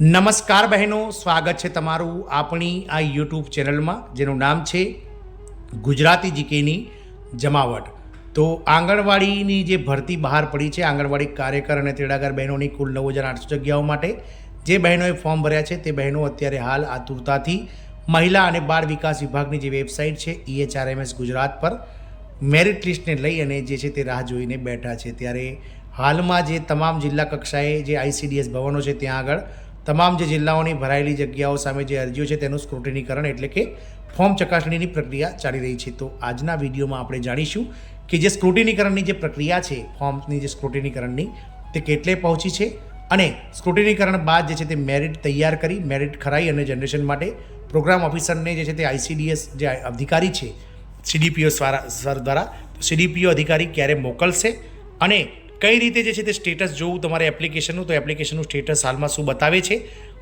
નમસ્કાર બહેનો, સ્વાગત છે તમારું આપણી આ યુટ્યુબ ચેનલમાં જેનું નામ છે ગુજરાતી જીકેની જમાવટ. તો આંગણવાડીની જે ભરતી બહાર પડી છે, આંગણવાડી કાર્યકર અને તેડાગર બહેનોની કુલ 9,800 જગ્યાઓ માટે જે બહેનોએ ફોર્મ ભર્યા છે તે બહેનો અત્યારે હાલ આતુરતાથી મહિલા અને બાળ વિકાસ વિભાગની જે વેબસાઇટ છે EHRMS ગુજરાત પર મેરિટ લિસ્ટને લઈ અને જે છે તે રાહ જોઈને બેઠા છે. ત્યારે હાલમાં જે તમામ જિલ્લા કક્ષાએ જે ICDS ભવનો છે ત્યાં આગળ તમામ જે જિલ્લાઓની ભરાયેલી જગ્યાઓ સામે જે અરજીઓ છે તેનું સ્ક્રુટિનીકરણ એટલે કે ફોર્મ ચકાસણીની પ્રક્રિયા ચાલી રહી છે. તો આજના વિડીયોમાં આપણે જાણીશું કે જે સ્ક્રુટિનીકરણની જે પ્રક્રિયા છે, ફોર્મની જે સ્ક્રુટિનીકરણની તે કેટલે પહોંચી છે અને સ્ક્રુટિનીકરણ બાદ જે છે તે મેરિટ તૈયાર કરી મેરિટ ખરાઈ અને જનરેશન માટે પ્રોગ્રામ ઓફિસરને જે છે તે ICDS જે અધિકારી છે CDPO સર દ્વારા CDPO અધિકારી ક્યારે મોકલશે અને કઈ રીતે જે છે તે સ્ટેટસ જોવું તમારે એપ્લિકેશનનું, તો એપ્લિકેશનનું સ્ટેટસ હાલમાં શું બતાવે છે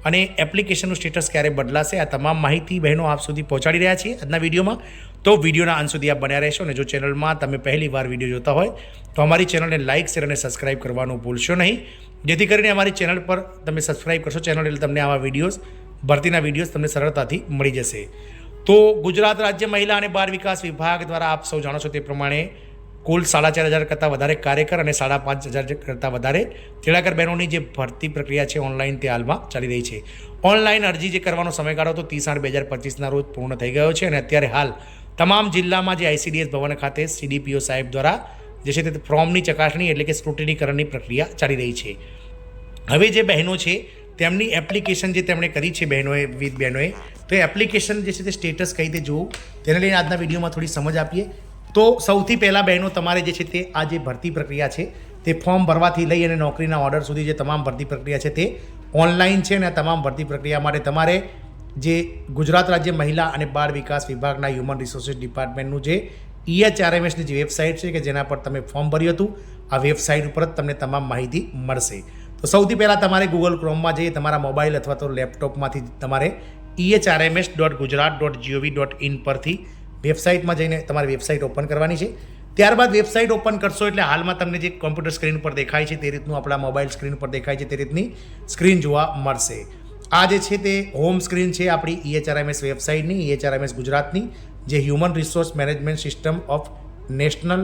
અને એપ્લિકેશનનું સ્ટેટસ ક્યારે બદલાશે, આ તમામ માહિતી બહેનો આપ સુધી પહોંચાડી રહ્યા છીએ આજના વિડીયોમાં. તો વિડીયોના અંત સુધી આપ બન્યા રહેશો અને જો ચેનલમાં તમે પહેલી વાર વિડીયો જોતા હોય તો અમારી ચેનલને લાઇક, શેર અને સબસ્ક્રાઇબ કરવાનું ભૂલશો નહીં, જેથી કરીને અમારી ચેનલ પર તમે સબસ્ક્રાઇબ કરશો ચેનલ એટલે તમને આવા વિડીયોઝ, ભરતીના વિડીયોઝ તમને સરળતાથી મળી જશે. તો ગુજરાત રાજ્ય મહિલા અને બાળ વિકાસ વિભાગ દ્વારા આપ સૌ જાણો છો તે પ્રમાણે કુલ 4,500 કરતાં વધારે કાર્યકર અને 5,500 કરતાં વધારે તેડાગર બહેનોની જે ભરતી પ્રક્રિયા છે ઓનલાઈન તે હાલમાં ચાલી રહી છે. ઓનલાઈન અરજી જે કરવાનો સમયગાળો તો 30/8/2025ના રોજ પૂર્ણ થઈ ગયો છે અને અત્યારે હાલ તમામ જિલ્લામાં જે ICDS ભવન ખાતે CDPO સાહેબ દ્વારા જે છે તે ફોર્મની ચકાસણી એટલે કે સ્ક્રુટિનીકરણની પ્રક્રિયા ચાલી રહી છે. હવે જે બહેનો છે તેમની એપ્લિકેશન જે તેમણે કરી છે બહેનોએ તો એ એપ્લિકેશન જે છે તે સ્ટેટસ કઈ રીતે જોવું તેને લઈને આજના વિડીયોમાં થોડી સમજ આપીએ. તો સૌથી પહેલાં બહેનો તમારે જે છે તે આ જે ભરતી પ્રક્રિયા છે તે ફોર્મ ભરવાથી લઈ અને નોકરીના ઓર્ડર સુધી જે તમામ ભરતી પ્રક્રિયા છે તે ઓનલાઈન છે અને આ તમામ ભરતી પ્રક્રિયા માટે તમારે જે ગુજરાત રાજ્ય મહિલા અને બાળ વિકાસ વિભાગના હ્યુમન રિસોર્સિસ ડિપાર્ટમેન્ટનું જે EHRMSની જે વેબસાઇટ છે કે જેના પર તમે ફોર્મ ભર્યું હતું આ વેબસાઇટ ઉપર જ તમને તમામ માહિતી મળશે. તો સૌથી પહેલાં તમારે ગૂગલ ક્રોમમાં જઈ તમારા મોબાઈલ અથવા તો લેપટોપમાંથી તમારે EHRMS.gujarat.gov.in પરથી વેબસાઇટમાં જઈને તમારી વેબસાઇટ ઓપન કરવાની છે. ત્યારબાદ વેબસાઇટ ઓપન કરશો એટલે હાલમાં તમને જે કોમ્પ્યુટર સ્ક્રીન પર દેખાય છે તે રીતનું આપણા મોબાઈલ સ્ક્રીન પર દેખાય છે તે રીતની સ્ક્રીન જોવા મળશે. આ જે છે તે હોમ સ્ક્રીન છે આપણી EHRMS વેબસાઇટની, EHRMS ગુજરાતની જે human resource management system of national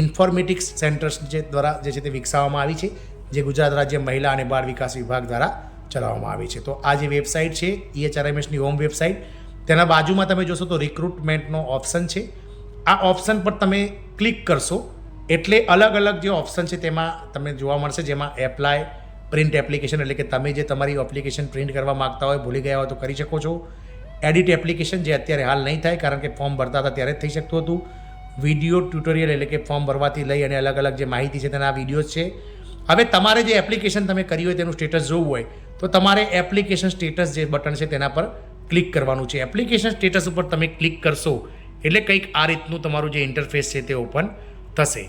informatics centres જે દ્વારા જે છે તે વિકસાવવામાં આવી છે, જે ગુજરાત રાજ્ય મહિલા અને બાળ વિકાસ વિભાગ દ્વારા ચલાવવામાં આવી છે. તો આ જે વેબસાઇટ છે EHRMSની હોમ વેબસાઇટ, તેના બાજુમાં તમે જોશો તો રિક્રુટમેન્ટનો ઓપ્શન છે. આ ઓપ્શન પર તમે ક્લિક કરશો એટલે અલગ અલગ જે ઓપ્શન છે તેમાં તમને જોવા મળશે, જેમાં એપ્લાય પ્રિન્ટ એપ્લિકેશન એટલે કે તમે જે તમારી એપ્લિકેશન પ્રિન્ટ કરવા માગતા હોય, ભૂલી ગયા હોય તો કરી શકો છો. એડિટ એપ્લિકેશન જે અત્યારે હાલ નહીં થાય કારણ કે ફોર્મ ભરતા હતા ત્યારે જ થઈ શકતું હતું. વિડીયો ટ્યુટોરિયલ એટલે કે ફોર્મ ભરવાથી લઈ અને અલગ અલગ જે માહિતી છે તેના વિડીયોઝ છે. હવે તમારે જે એપ્લિકેશન તમે કરી હોય તેનું સ્ટેટસ જોવું હોય તો તમારે એપ્લિકેશન સ્ટેટસ જે બટન છે તેના પર ક્લિક કરવાનું છે. એપ્લિકેશન સ્ટેટસ ઉપર તમે ક્લિક કરશો એટલે કંઈક આ રીતનું તમારું જે ઇન્ટરફેસ છે તે ઓપન થશે.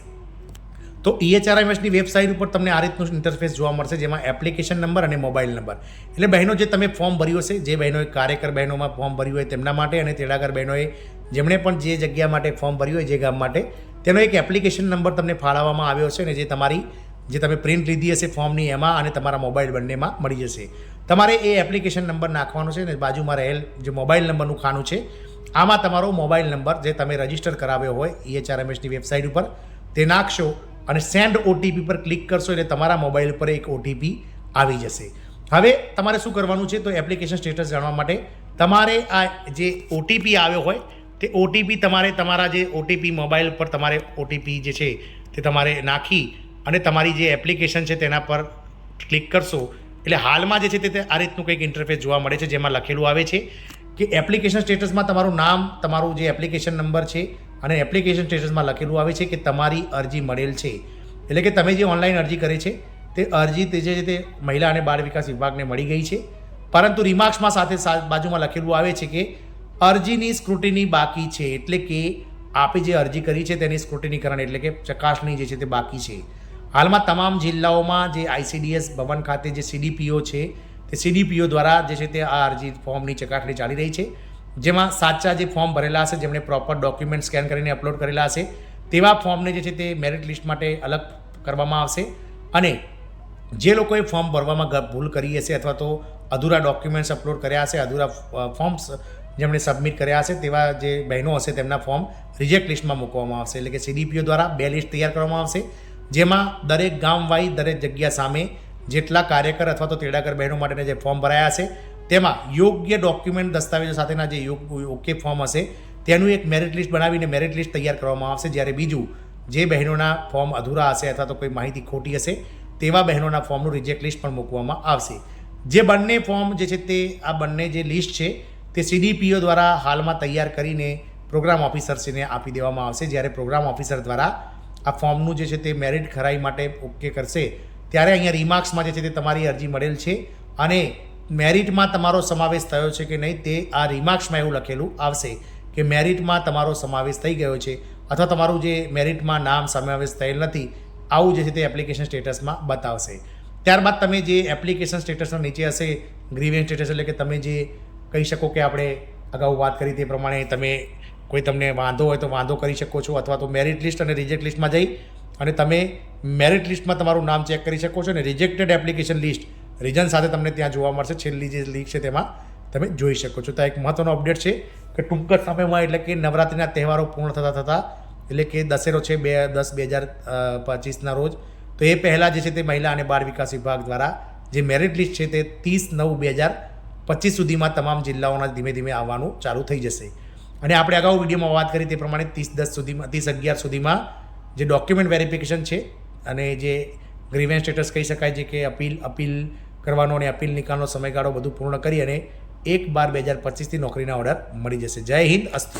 તો EHRMSની વેબસાઇટ ઉપર તમને આ રીતનું ઇન્ટરફેસ જોવા મળશે, જેમાં એપ્લિકેશન નંબર અને મોબાઈલ નંબર એટલે બહેનો જે તમે ફોર્મ ભર્યું હશે, જે બહેનોએ કાર્યકર બહેનોમાં ફોર્મ ભર્યું હોય તેમના માટે અને તેડાગર બહેનોએ જેમણે પણ જે જગ્યા માટે ફોર્મ ભર્યું હોય જે ગામ માટે તેનો એક એપ્લિકેશન નંબર તમને ફાળવવામાં આવ્યો છે અને જે તમારી જે તમે પ્રિન્ટ લીધી હશે ફોર્મની એમાં અને તમારા મોબાઈલ બંનેમાં મળી જશે. તમારે એ એપ્લિકેશન નંબર નાખવાનો છે અને બાજુમાં રહેલ જે મોબાઈલ નંબરનું ખાનું છે આમાં તમારો મોબાઈલ નંબર જે તમે રજિસ્ટર કરાવ્યો હોય EHRMSની વેબસાઇટ ઉપર તે નાખશો અને સેન્ડ OTP પર ક્લિક કરશો એટલે તમારા મોબાઈલ પર એક OTP આવી જશે. હવે તમારે શું કરવાનું છે, તો એપ્લિકેશન સ્ટેટસ જાણવા માટે તમારે આ જે OTP આવ્યો હોય તે OTP તમારે તમારા જે OTP મોબાઈલ પર તમારે OTP જે છે તે તમારે નાખી અને તમારી જે એપ્લિકેશન છે તેના પર ક્લિક કરશો એટલે હાલમાં જે છે તે આ રીતનું કંઈક ઇન્ટરફેસ જોવા મળે છે, જેમાં લખેલું આવે છે કે એપ્લિકેશન સ્ટેટસમાં તમારું નામ, તમારું જે એપ્લિકેશન નંબર છે અને એપ્લિકેશન સ્ટેટસમાં લખેલું આવે છે કે તમારી અરજી મળેલ છે. એટલે કે તમે જે ઓનલાઈન અરજી કરી છે તે અરજી તે જે છે તે મહિલા અને બાળ વિકાસ વિભાગને મળી ગઈ છે, પરંતુ રિમાર્ક્સમાં સાથે બાજુમાં લખેલું આવે છે કે અરજીની સ્ક્રુટિની બાકી છે. એટલે કે આપે જે અરજી કરી છે તેની સ્ક્રુટિનીકરણ એટલે કે ચકાસણી જે છે તે બાકી છે. હાલમાં તમામ જિલ્લાઓમાં જે ICDS ભવન ખાતે જે CDPO છે તે CDPO દ્વારા જે છે તે આ અરજી ફોર્મની ચકાસણી ચાલી રહી છે, જેમાં સાચા જે ફોર્મ ભરેલા હશે, જેમણે પ્રોપર ડોક્યુમેન્ટ સ્કેન કરીને અપલોડ કરેલા હશે તેવા ફોર્મને જે છે તે મેરિટ લિસ્ટ માટે અલગ કરવામાં આવશે અને જે લોકોએ ફોર્મ ભરવામાં ભૂલ કરી હશે અથવા તો અધૂરા ડોક્યુમેન્ટ્સ અપલોડ કર્યા હશે, અધૂરા ફોર્મ્સ જેમણે સબમિટ કર્યા હશે, તેવા જે બહેનો હશે તેમના ફોર્મ રિજેક્ટ લિસ્ટમાં મૂકવામાં આવશે. એટલે કે CDPO દ્વારા 2 લિસ્ટ તૈયાર કરવામાં આવશે, જેમાં દરેક ગામ વાઇઝ દરેક જગ્યા સામે જેટલા કાર્યકર અથવા તો તેડાગર બહેનો માટેના જે ફોર્મ ભરાયા હશે તેમાં યોગ્ય ડોક્યુમેન્ટ દસ્તાવેજો સાથેના જે ઓકે ફોર્મ હશે તેનું એક મેરિટ લિસ્ટ બનાવીને મેરિટ લિસ્ટ તૈયાર કરવામાં આવશે. જ્યારે બીજું જે બહેનોના ફોર્મ અધૂરા હશે અથવા તો કોઈ માહિતી ખોટી હશે તેવા બહેનોના ફોર્મનું રિજેક્ટ લિસ્ટ પણ મૂકવામાં આવશે. જે બંને ફોર્મ જે છે તે આ બંને જે લિસ્ટ છે તે CDPO દ્વારા હાલમાં તૈયાર કરીને પ્રોગ્રામ ઓફિસરશ્રીને આપી દેવામાં આવશે. જ્યારે પ્રોગ્રામ ઓફિસર દ્વારા આ ફોર્મનું જે છે તે મેરિટ ખરાઈ માટે ઓકે કરશે ત્યારે અહીંયા રિમાર્ક્સમાં જે છે તે તમારી અરજી મળેલ છે અને મેરિટમાં તમારો સમાવેશ થયો છે કે નહીં તે આ રિમાર્ક્સમાં એવું લખેલું આવશે કે મેરિટમાં તમારો સમાવેશ થઈ ગયો છે અથવા તમારું જે મેરિટમાં નામ સમાવેશ થયેલ નથી, આવું જે છે તે એપ્લિકેશન સ્ટેટસમાં બતાવશે. ત્યારબાદ તમે જે એપ્લિકેશન સ્ટેટસનો નીચે હશે ગ્રીવેન્સ સ્ટેટસ, એટલે કે તમે જે કહી શકો કે આપણે અગાઉ વાત કરી તે પ્રમાણે તમે કોઈ તમને વાંધો હોય તો વાંધો કરી શકો છો અથવા તો મેરિટ લિસ્ટ અને રિજેક્ટ લિસ્ટમાં જઈ અને તમે મેરિટ લિસ્ટમાં તમારું નામ ચેક કરી શકો છો અને રિજેક્ટેડ એપ્લિકેશન લિસ્ટ રીઝન સાથે તમને ત્યાં જોવા મળશે. છેલ્લી જે લીક છે તેમાં તમે જોઈ શકો છો. તો એક મહત્ત્વનો અપડેટ છે કે ટૂંક જ સમયમાં એટલે કે નવરાત્રિના તહેવારો પૂર્ણ થતાં એટલે કે દશેરો છે 10/10/2025ના રોજ, તો એ પહેલાં જે છે તે મહિલા અને બાળ વિકાસ વિભાગ દ્વારા જે મેરિટ લિસ્ટ છે તે 30/9/2025 સુધીમાં તમામ જિલ્લાઓના ધીમે ધીમે આવવાનું ચાલુ થઈ જશે. અને આપણે અગાઉ વિડીયોમાં વાત કરી તે પ્રમાણે 30/10 સુધીમાં 30/11 સુધીમાં જે ડોક્યુમેન્ટ વેરિફિકેશન છે અને જે ગ્રીવેન્સ સ્ટેટસ કહી શકાય છે કે અપીલ કરવાનો અને અપીલ નિકાલનો સમયગાળો બધું પૂર્ણ કરી અને 1/12/2025થી નોકરીના ઓર્ડર મળી જશે. જય હિન્દ, અસ્તુ.